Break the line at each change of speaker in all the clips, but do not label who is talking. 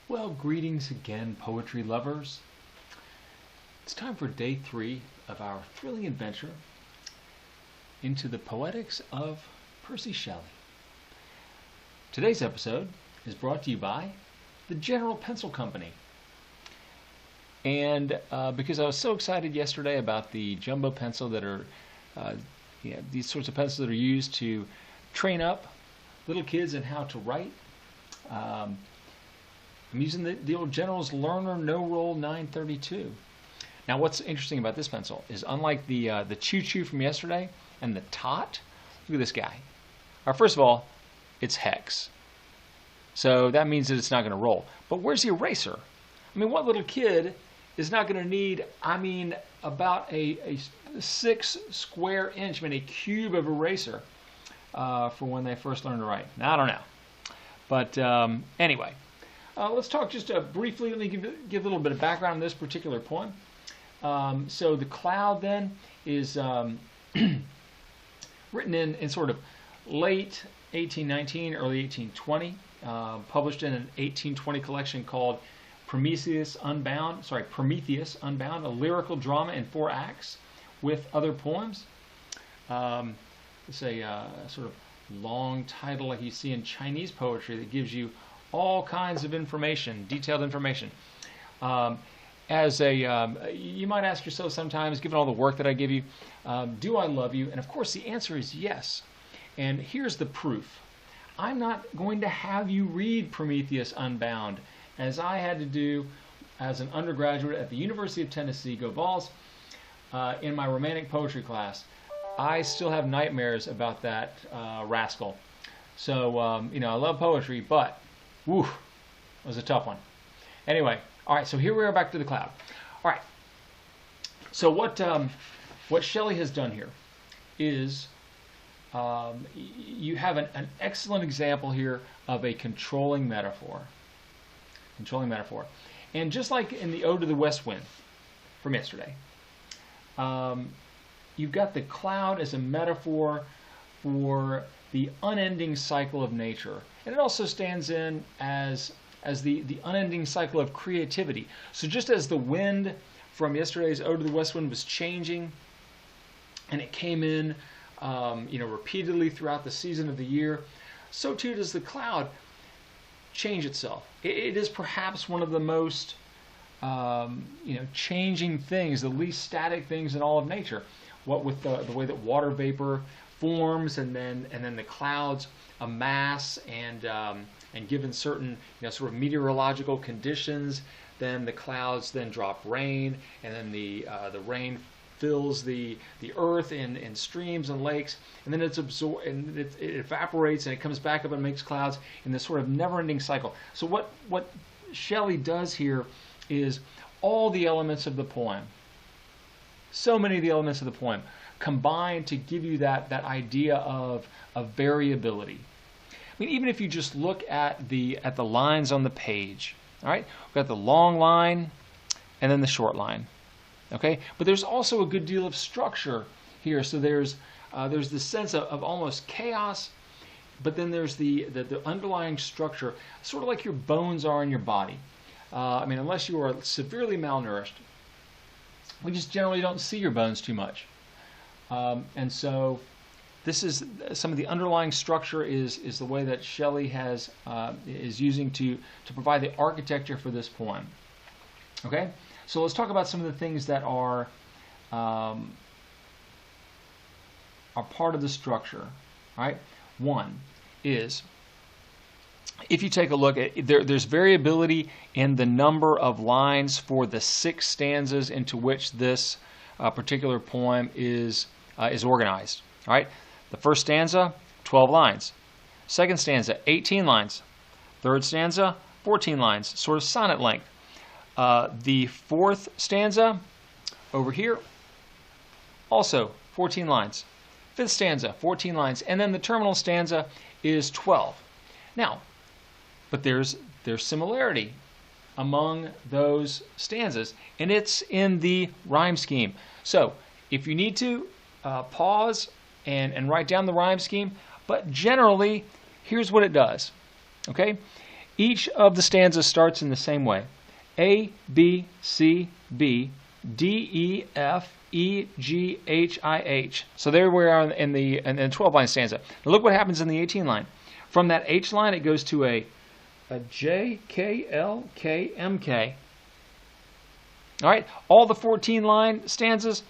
Well, greetings again, poetry lovers. It's time for day 3 of our thrilling adventure into the poetics of Percy Shelley. Today's episode is brought to you by the General Pencil Company. And because I was so excited yesterday about the jumbo pencil that are, these sorts of pencils that are used to train up little kids in how to write, I'm using the old General's Learner No Roll 932. Now, what's interesting about this pencil is, unlike the Choo Choo from yesterday and the Tot, look at this guy. First of all, it's hex, so that means that it's not going to roll. But where's the eraser? I mean, what little kid is not going to need, about a 6 square inch, a cube of eraser for when they first learn to write? Now, I don't know. But anyway, let's talk just briefly. Let me give a little bit of background on this particular poem. So the Cloud then is written in sort of late 1819, early 1820, published in an 1820 collection called Prometheus Unbound, a lyrical drama in 4 acts with other poems. It's a sort of long title like you see in Chinese poetry that gives you all kinds of information, detailed information. You might ask yourself sometimes, given all the work that I give you, do I love you? And of course the answer is yes. And here's the proof. I'm not going to have you read Prometheus Unbound as I had to do as an undergraduate at the University of Tennessee, go Vols, in my romantic poetry class. I still have nightmares about that rascal. So, I love poetry, but whew, it was a tough one. Anyway, all right, so here we are back to the Cloud. All right, so what Shelley has done here is you have an excellent example here of a controlling metaphor. And just like in the Ode to the West Wind from yesterday, you've got the cloud as a metaphor for the unending cycle of nature. And it also stands in as the unending cycle of creativity. So just as the wind from yesterday's Ode to the West Wind was changing, and it came in repeatedly throughout the season of the year, so too does the cloud change itself. It is perhaps one of the most changing things, the least static things in all of nature. What with the way that water vapor forms and then the clouds amass and given certain sort of meteorological conditions, then the clouds then drop rain, and then the rain fills the earth in streams and lakes, and then it's absorbed and it evaporates and it comes back up and makes clouds in this sort of never-ending cycle. So what Shelley does here is all the elements of the poem, so many of the elements of the poem, combine to give you that idea of variability. I mean, even if you just look at the lines on the page, all right, we've got the long line and then the short line. Okay, but there's also a good deal of structure here. So there's the sense of almost chaos, but then there's the underlying structure, sort of like your bones are in your body. Unless you are severely malnourished, we just generally don't see your bones too much. And so this is some of the underlying structure is the way that Shelley is using to provide the architecture for this poem. Okay, so let's talk about some of the things that are part of the structure. All right, one is, if you take a look at there's variability in the number of lines for the 6 stanzas into which this particular poem is organized. All right, the first stanza, 12 lines. Second stanza, 18 lines. Third stanza, 14 lines, sort of sonnet length. The fourth stanza over here, also 14 lines. Fifth stanza, 14 lines, and then the terminal stanza is 12. Now, but there's similarity among those stanzas, and it's in the rhyme scheme. So if you need to pause and write down the rhyme scheme, but generally, here's what it does. Okay, Each of the stanzas starts in the same way. A, B, C, B, D, E, F, E, G, H, I, H. So there we are in the 12-line stanza. Now look what happens in the 18 line. From that H line, it goes to a J, K, L, K, M, K. All right, all the 14-line stanzas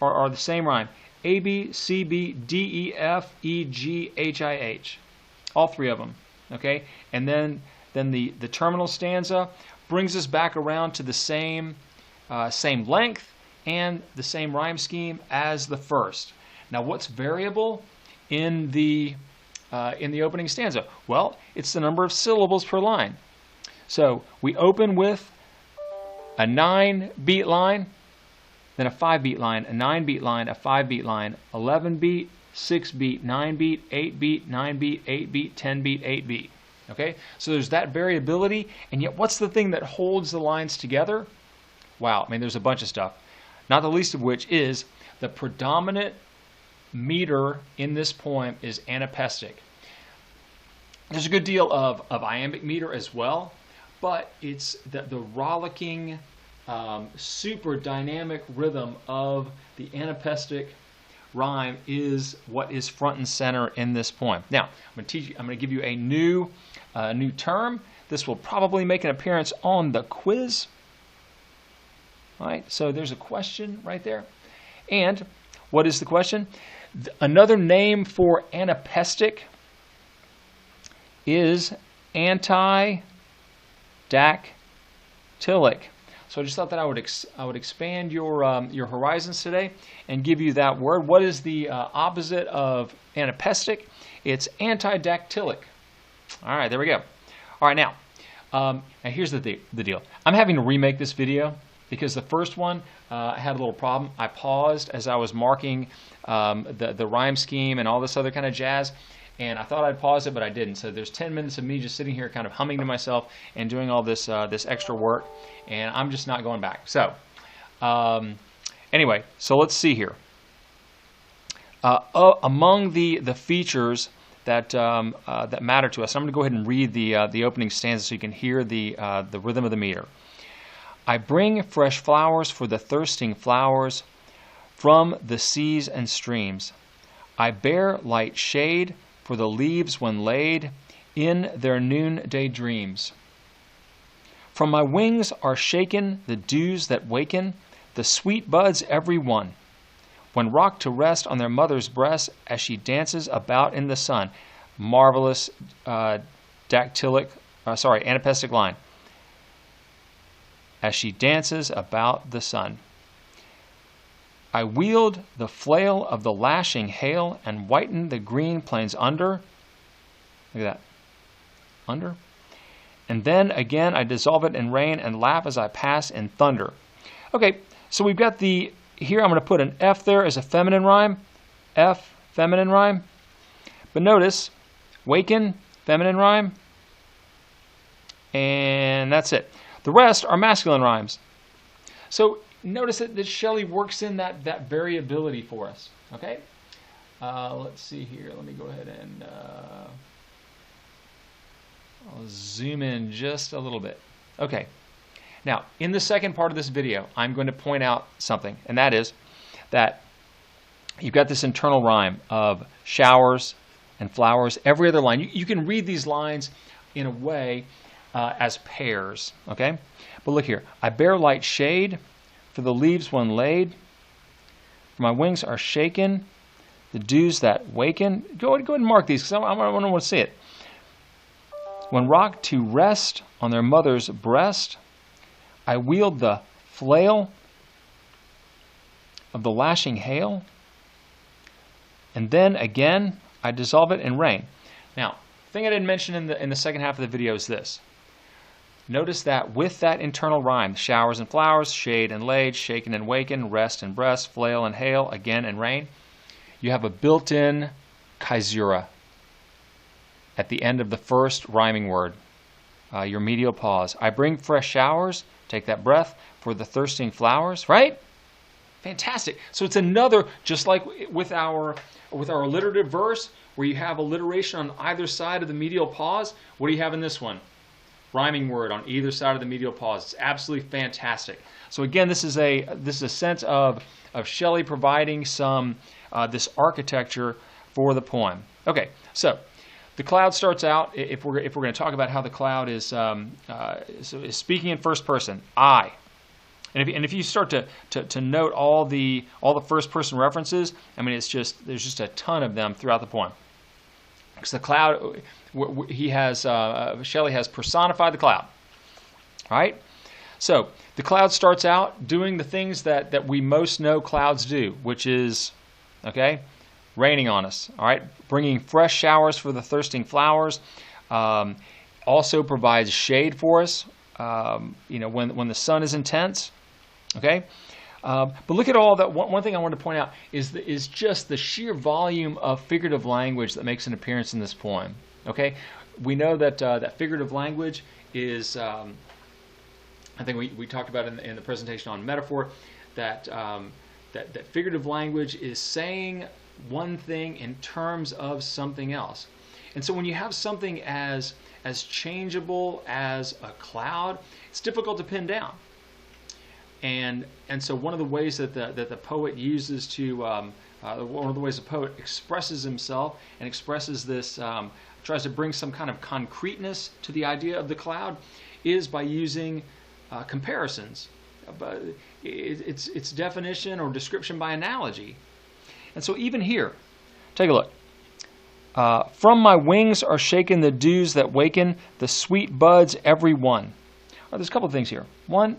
are the same rhyme. A, B, C, B, D, E, F, E, G, H, I, H. All three of them. Okay, and then the terminal stanza brings us back around to the same length and the same rhyme scheme as the first. Now, what's variable in the opening stanza? Well, it's the number of syllables per line. So we open with a 9-beat line, then a 5-beat line, a 9-beat line, a 5-beat line, 11-beat, 6-beat, 9-beat, 8-beat, 9-beat, 8-beat, 10-beat, 8-beat. Okay, so there's that variability, and yet what's the thing that holds the lines together? Wow, I mean, there's a bunch of stuff, not the least of which is the predominant meter in this poem is anapestic. There's a good deal of iambic meter as well, but it's the rollicking, super dynamic rhythm of the anapestic rhyme is what is front and center in this poem. Now, I'm going to give you a new term. This will probably make an appearance on the quiz. All right, so there's a question right there. And what is the question? Another name for anapestic is antidactylic. So I just thought that I would expand your horizons today and give you that word. What is the opposite of anapestic? It's antidactylic. All right, there we go. All right, now here's the deal. I'm having to remake this video because the first one had a little problem. I paused as I was marking the rhyme scheme and all this other kind of jazz, and I thought I'd pause it, but I didn't. So there's 10 minutes of me just sitting here kind of humming to myself and doing all this extra work, and I'm just not going back. So anyway, so let's see here. Among the features that matter to us, I'm going to go ahead and read the opening stanza so you can hear the rhythm of the meter. I bring fresh flowers for the thirsting flowers from the seas and streams. I bear light shade for the leaves when laid in their noonday dreams. From my wings are shaken the dews that waken the sweet buds every one, when rocked to rest on their mother's breast as she dances about in the sun. Marvelous anapestic line. As she dances about the sun. I wield the flail of the lashing hail and whiten the green plains under. Look at that. Under. And then again I dissolve it in rain and laugh as I pass in thunder. Okay, so we've got here I'm going to put an F there as a feminine rhyme. F, feminine rhyme. But notice, waken, feminine rhyme. And that's it. The rest are masculine rhymes. So notice that Shelley works in that variability for us. Okay? Let's see here. Let me go ahead and I'll zoom in just a little bit. Okay. Now, in the second part of this video, I'm going to point out something, and that is that you've got this internal rhyme of showers and flowers. Every other line. You can read these lines in a way as pairs, okay? But look here. I bear light shade for the leaves when laid. For my wings are shaken, the dews that waken. Go ahead and mark these because I want to see it. When rocked to rest on their mother's breast, I wield the flail of the lashing hail. And then again, I dissolve it in rain. Now, the thing I didn't mention in the second half of the video is this. Notice that with that internal rhyme, showers and flowers, shade and laid, shaken and waken, rest and breast, flail and hail, again and rain, you have a built-in caesura at the end of the first rhyming word, your medial pause. I bring fresh showers, take that breath, for the thirsting flowers, right? Fantastic. So it's another, just like with our alliterative verse, where you have alliteration on either side of the medial pause, what do you have in this one? rhyming word on either side of the medial pause. It's absolutely fantastic. So again, this is a sense of Shelley providing some this architecture for the poem. Okay, so the cloud starts out. If we're going to talk about how the cloud is speaking in first person, I. And if you start to note all the first person references, I mean, there's just a ton of them throughout the poem. Because the cloud, Shelley has personified the cloud. All right? So the cloud starts out doing the things that we most know clouds do, which is, okay, raining on us. All right? Bringing fresh showers for the thirsting flowers. Also provides shade for us, when the sun is intense. Okay? But look at all that. One thing I want to point out is just the sheer volume of figurative language that makes an appearance in this poem. Okay, we know that that figurative language is. I think we talked about in the presentation on metaphor that that figurative language is saying one thing in terms of something else. And so when you have something as changeable as a cloud, it's difficult to pin down. And so one of the ways that the poet uses to one of the ways the poet expresses himself and expresses this tries to bring some kind of concreteness to the idea of the cloud is by using comparisons. It's definition or description by analogy. And so even here, take a look. From my wings are shaken the dews that waken the sweet buds every one. There's a couple of things here. One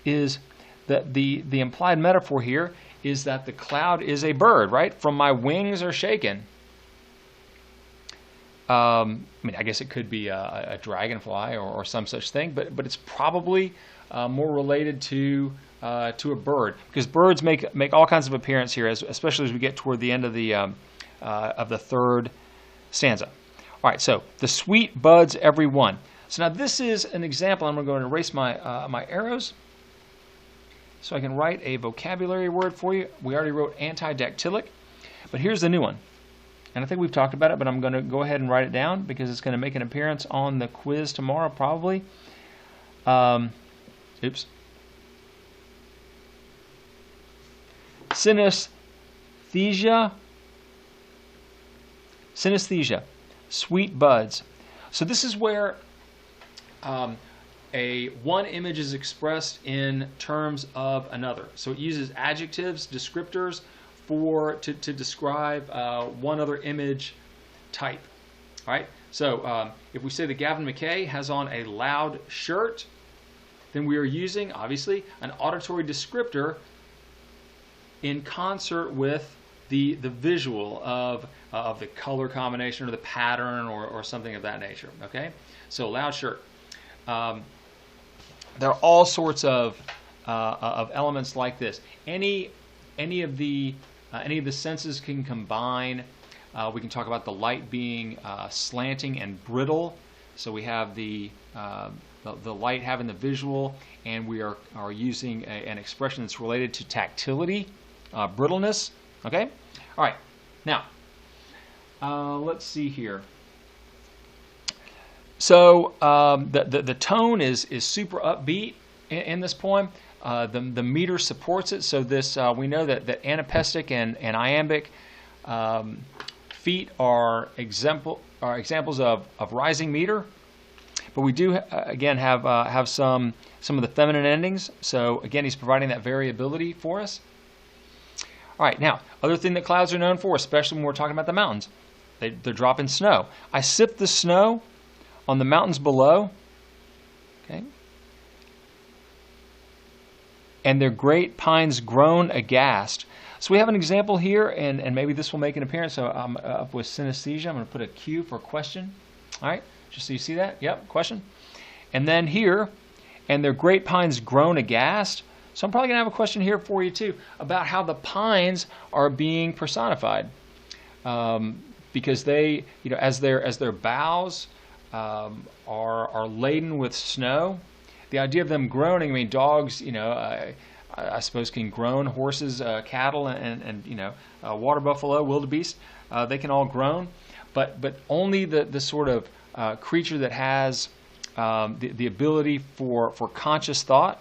is that the implied metaphor here is that the cloud is a bird, right? From my wings are shaken. I guess it could be a dragonfly or some such thing, but it's probably more related to a bird, because birds make all kinds of appearance here, especially as we get toward the end of the third stanza. All right, so the sweet buds every one. So now this is an example. I'm going to go and erase my arrows so I can write a vocabulary word for you. We already wrote antidactylic, but here's the new one. And I think we've talked about it, but I'm going to go ahead and write it down because it's going to make an appearance on the quiz tomorrow probably. Synesthesia. Synesthesia. Sweet buds. So this is where one image is expressed in terms of another. So it uses adjectives, descriptors, to describe one other image type. All right. So if we say that Gavin McKay has on a loud shirt, then we are using obviously an auditory descriptor in concert with the visual of the color combination or the pattern or something of that nature. Okay. So loud shirt. There are all sorts of elements like this. Any of the senses can combine. We can talk about the light being slanting and brittle. So we have the light having the visual, and we are using an expression that's related to tactility, brittleness. Okay. All right. Now, let's see here. So the tone is super upbeat in this poem. The meter supports it. So this we know that anapestic and iambic feet are examples of rising meter. But we do again have some of the feminine endings. So again, he's providing that variability for us. All right. Now, other thing that clouds are known for, especially when we're talking about the mountains, they're dropping snow. I sip the snow on the mountains below, okay, and their great pines groan aghast. So we have an example here, and maybe this will make an appearance. So I'm up with synesthesia. I'm going to put a Q for question. All right, just so you see that. Yep, question. And then here, and their great pines groan aghast. So I'm probably going to have a question here for you too about how the pines are being personified, because they, as their boughs are laden with snow. The idea of them groaning, I mean, dogs, I suppose can groan. Horses, cattle, and water buffalo, wildebeest, they can all groan. But only the sort of creature that has the ability for conscious thought,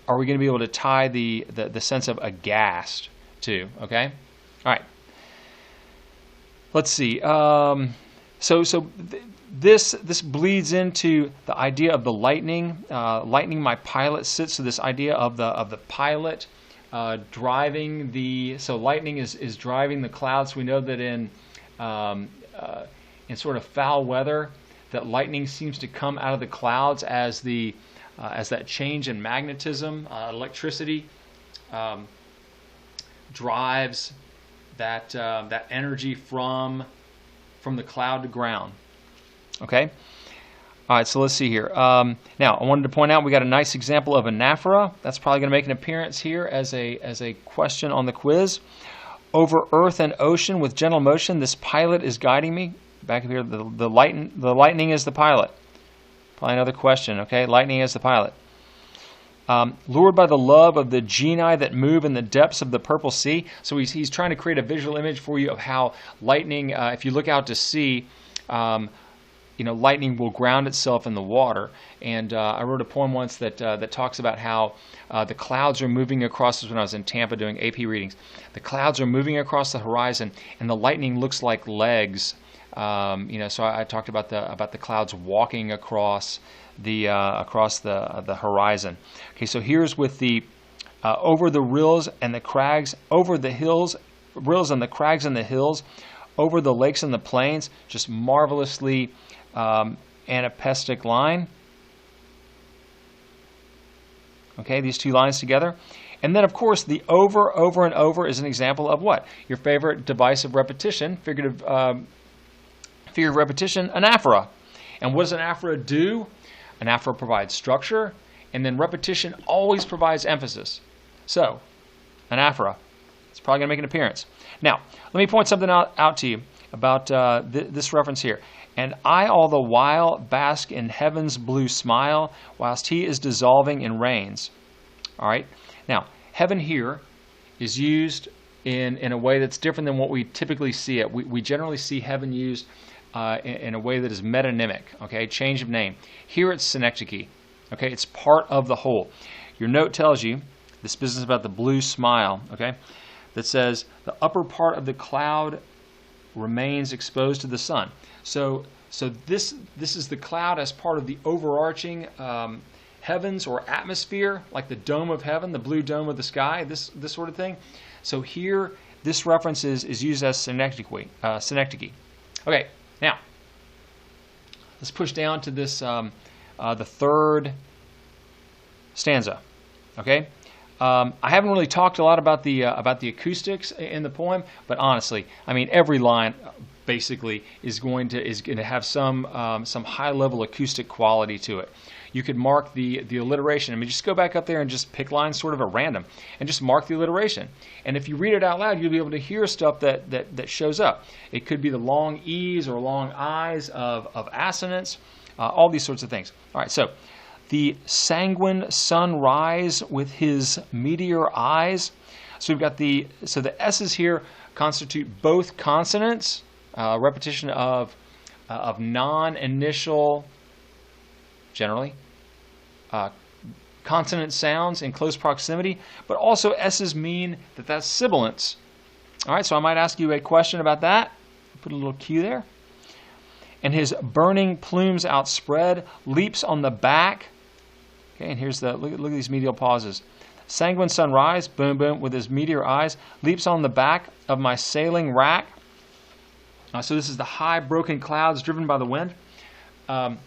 are we going to be able to tie the sense of aghast to? Okay, all right. Let's see. This bleeds into the idea of the lightning. Lightning, my pilot, sits. So this idea of the pilot driving the. So lightning is driving the clouds. We know that in sort of foul weather, that lightning seems to come out of the clouds as that change in magnetism, electricity drives that energy from the cloud to ground. Okay. All right. So let's see here. Now I wanted to point out we got a nice example of anaphora. That's probably going to make an appearance here as a question on the quiz. Over earth and ocean with gentle motion, this pilot is guiding me. Back up here, the lightning is the pilot. Probably another question. Okay, lightning is the pilot. Lured by the love of the genii that move in the depths of the purple sea. So he's trying to create a visual image for you of how lightning, if you look out to sea, lightning will ground itself in the water. And I wrote a poem once that talks about how the clouds are moving across. This was when I was in Tampa doing AP readings. The clouds are moving across the horizon, and the lightning looks like legs. So I talked about the clouds walking across the horizon. Okay, so here's with the over the rills and the crags, over the hills, rills and the crags and the hills, over the lakes and the plains. Just marvelously anapestic line. Okay, these two lines together. And then, of course, the over, over, and over is an example of what? Your favorite device of repetition, figurative repetition, anaphora. And what does anaphora do? Anaphora provides structure, and then repetition always provides emphasis. So, anaphora. It's probably going to make an appearance. Now, let me point something out to you about this reference here. And I all the while bask in heaven's blue smile, whilst he is dissolving in rains. All right? Now, heaven here is used in a way that's different than what we typically see it. We generally see heaven used in a way that is metonymic, okay, change of name. Here it's synecdoche, okay, it's part of the whole. Your note tells you this business about the blue smile, okay, that says the upper part of the cloud remains exposed to the sun. So this is the cloud as part of the overarching heavens or atmosphere, like the dome of heaven, the blue dome of the sky, this sort of thing. So here, this reference is used as synecdoche. Okay. Now, let's push down to this, the third stanza. Okay, I haven't really talked a lot about the acoustics in the poem, but honestly, I mean, every line basically is going to have some high level acoustic quality to it. You could mark the alliteration. I mean, just go back up there and just pick lines sort of at random and just mark the alliteration. And if you read it out loud, you'll be able to hear stuff that shows up. It could be the long E's or long I's of assonance, all these sorts of things. All right, so the sanguine sunrise with his meteor eyes. So we've got the S's here constitute both consonants, repetition of non-initial, generally, consonant sounds in close proximity, but also S's mean that's sibilants. All right, so I might ask you a question about that. Put a little cue there. And his burning plumes outspread, leaps on the back. Okay, and here's look at these medial pauses. Sanguine sunrise, boom, boom, with his meteor eyes, leaps on the back of my sailing rack. So this is the high broken clouds driven by the wind. I'm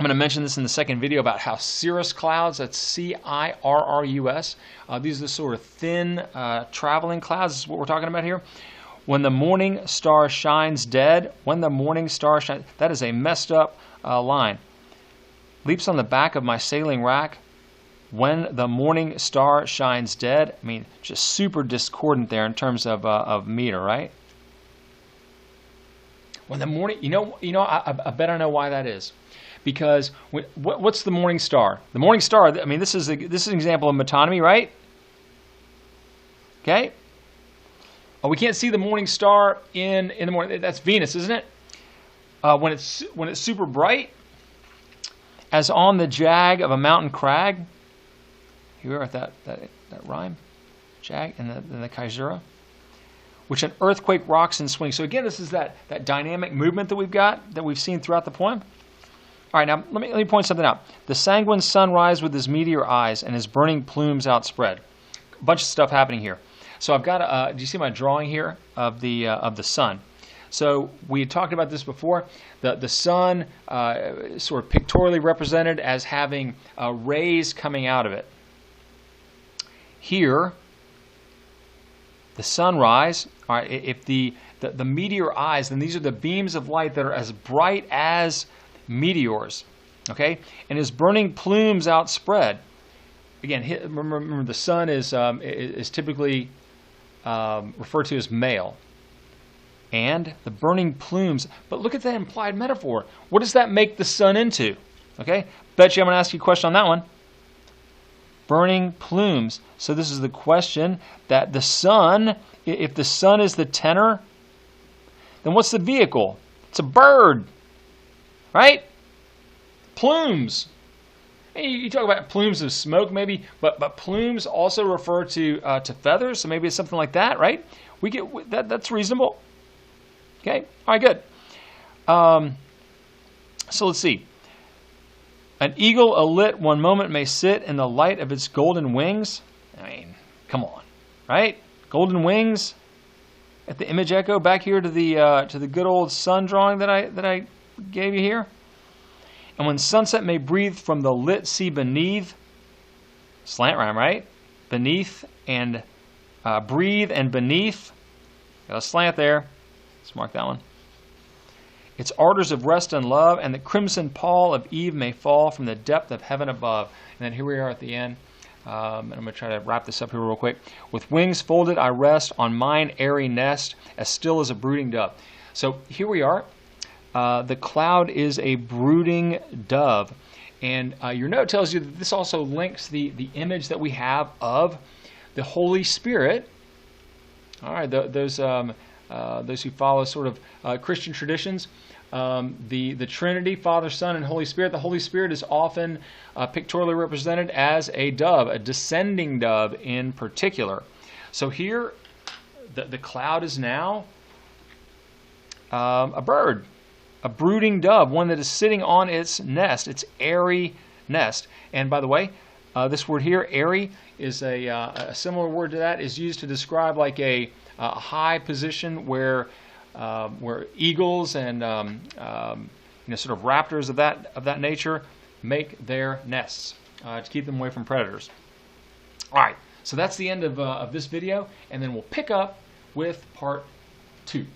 going to mention this in the second video about how cirrus clouds, that's C-I-R-R-U-S, these are the sort of thin traveling clouds. This is what we're talking about here. When the morning star shines dead, when the morning star shines, that is a messed up line. Leaps on the back of my sailing rack, when the morning star shines dead. I mean, just super discordant there in terms of meter, right? When the morning, I bet I know why that is. Because what's the morning star? The morning star, I mean, this is an example of metonymy, right? Okay? Oh, we can't see the morning star in the morning. That's Venus, isn't it? When it's super bright, as on the jag of a mountain crag. Here we are at that rhyme. Jag and the Kaisura. Which an earthquake rocks and swings. So again, this is that dynamic movement that we've seen throughout the poem. All right, now let me point something out. The sanguine sunrise with his meteor eyes and his burning plumes outspread. A bunch of stuff happening here. So I've got do you see my drawing here of the sun? So we had talked about this before. The sun sort of pictorially represented as having rays coming out of it. Here, the sunrise, all right, if the meteor eyes, then these are the beams of light that are as bright as meteors, okay? And his burning plumes outspread. Again, remember the sun is typically referred to as male. And the burning plumes, but look at that implied metaphor. What does that make the sun into? Okay, bet you I'm going to ask you a question on that one. Burning plumes. So this is the question that the sun, if the sun is the tenor, then what's the vehicle? It's a bird, right? Plumes. You talk about plumes of smoke maybe, but plumes also refer to feathers, so maybe it's something like that, right? We get that. That's reasonable. Okay, all right, good. So let's see. An eagle alit one moment may sit in the light of its golden wings. I mean, come on, right? Golden wings at the image echo back here to the good old sun drawing that I gave you here. And when sunset may breathe from the lit sea beneath, slant rhyme, right? Beneath and breathe and beneath. Got a slant there. Let's mark that one. Its ardors of rest and love, and the crimson pall of eve may fall from the depth of heaven above. And then here we are at the end. And I'm going to try to wrap this up here real quick. With wings folded, I rest on mine airy nest, as still as a brooding dove. So here we are. The cloud is a brooding dove. And your note tells you that this also links the image that we have of the Holy Spirit. All right, those who follow sort of Christian traditions, the Trinity, Father, Son, and Holy Spirit. The Holy Spirit is often pictorially represented as a dove, a descending dove in particular. So here, the cloud is now a bird, a brooding dove, one that is sitting on its nest, its airy nest. And by the way, this word here, airy, is a similar word to that, is used to describe like a high position where eagles and sort of raptors of that nature make their nests to keep them away from predators. All right, so that's the end of this video, and then we'll pick up with part 2.